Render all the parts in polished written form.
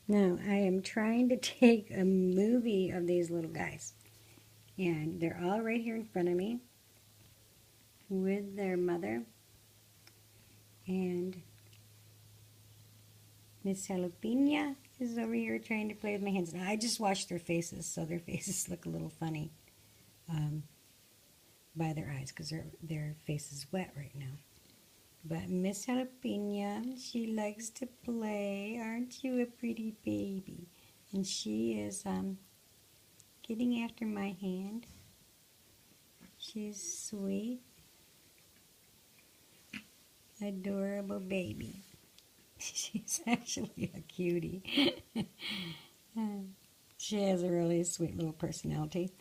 Now, I am trying to take a movie of these little guys. And they're all right here in front of me with their mother. And Miss Jalapena is over here trying to play with my hands. Now, I just washed their faces, so their faces look a little funny by their eyes because their face is wet right now. But Miss Jalapena, she likes to play. Aren't you a pretty baby? And she is getting after my hand. She's sweet, adorable baby. She's actually a cutie. She has a really sweet little personality.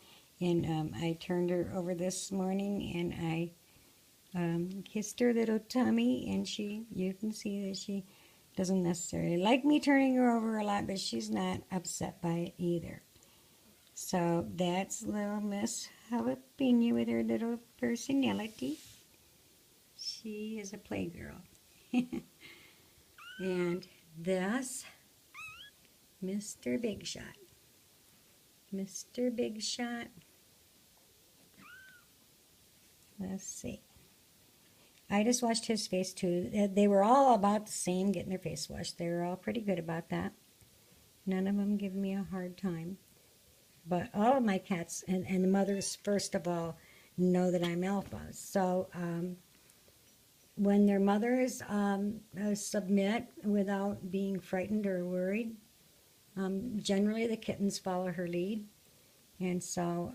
And I turned her over this morning and I kissed her little tummy, and you can see that she doesn't necessarily like me turning her over a lot, but she's not upset by it either. So that's little Miss Jalapeno with her little personality. She is a playgirl. And thus, Mr. Big Shot. Mr. Big Shot. Let's see. I just washed his face too. They were all about the same getting their face washed. They were all pretty good about that. None of them give me a hard time. But all of my cats, and the mothers, first of all, know that I'm alpha. So when their mothers submit without being frightened or worried, generally the kittens follow her lead. And so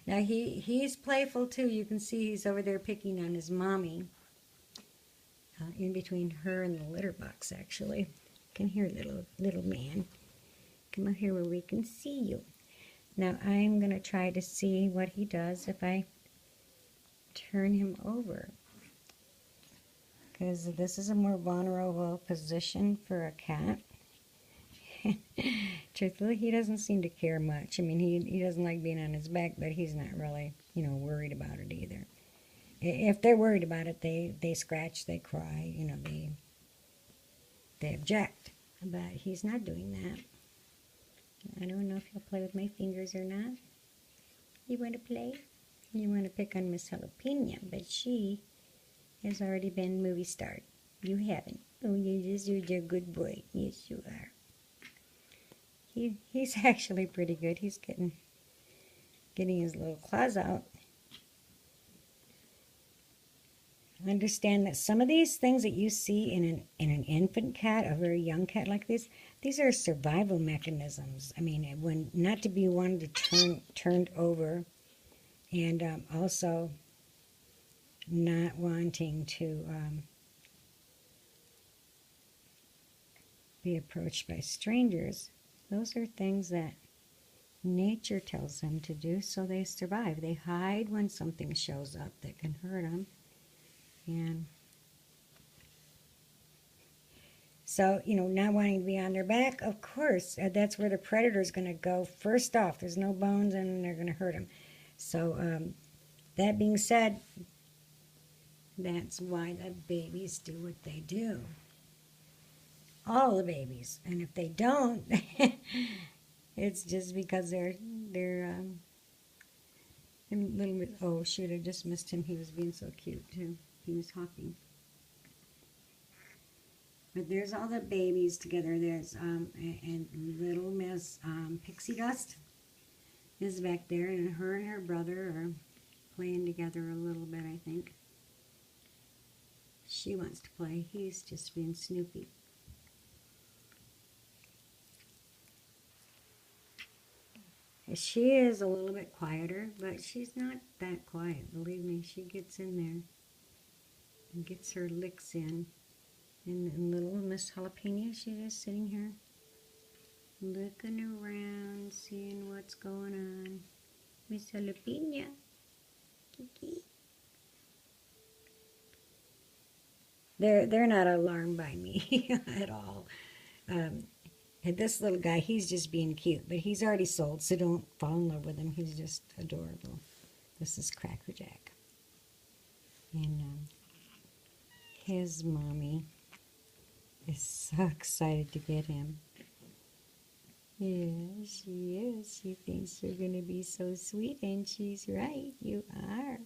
now he's playful too. You can see he's over there picking on his mommy in between her and the litter box, actually. You can hear little man. Come up here where we can see you. Now I'm going to try to see what he does if I turn him over, because this is a more vulnerable position for a cat. Truthfully, he doesn't seem to care much. I mean, he doesn't like being on his back, but he's not really, worried about it either. If they're worried about it, they scratch, they cry, they object. But he's not doing that. I don't know if he'll play with my fingers or not. You want to play? You want to pick on Miss Jalapena, but she has already been movie starred. You haven't. Oh, you're a good boy. Yes, you are. He's actually pretty good. He's getting his little claws out. Understand that some of these things that you see in an infant cat, a very young cat like this, these are survival mechanisms. I mean, when not to be wanted to turned over, and also not wanting to be approached by strangers. Those are things that nature tells them to do, so they survive. They hide when something shows up that can hurt them. And so, not wanting to be on their back, of course, that's where the predator is going to go first off. There's no bones and they're going to hurt them. So, that being said, that's why the babies do what they do. All the babies. And if they don't, it's just because they're a little bit, oh shoot, I just missed him. He was being so cute too. He was talking. But there's all the babies together. There's, and little Miss Pixie Dust is back there, and her brother are playing together a little bit, I think. She wants to play. He's just being snoopy. She is a little bit quieter, but she's not that quiet. Believe me, she gets in there and gets her licks in. And little Miss Jalapena, she's just sitting here looking around, seeing what's going on. Miss Jalapena, Kiki. They're not alarmed by me at all. And this little guy, he's just being cute, but he's already sold, so don't fall in love with him. He's just adorable. This is Crackerjack. And his mommy is so excited to get him. Yeah, she is. She thinks you're going to be so sweet, and she's right. You are.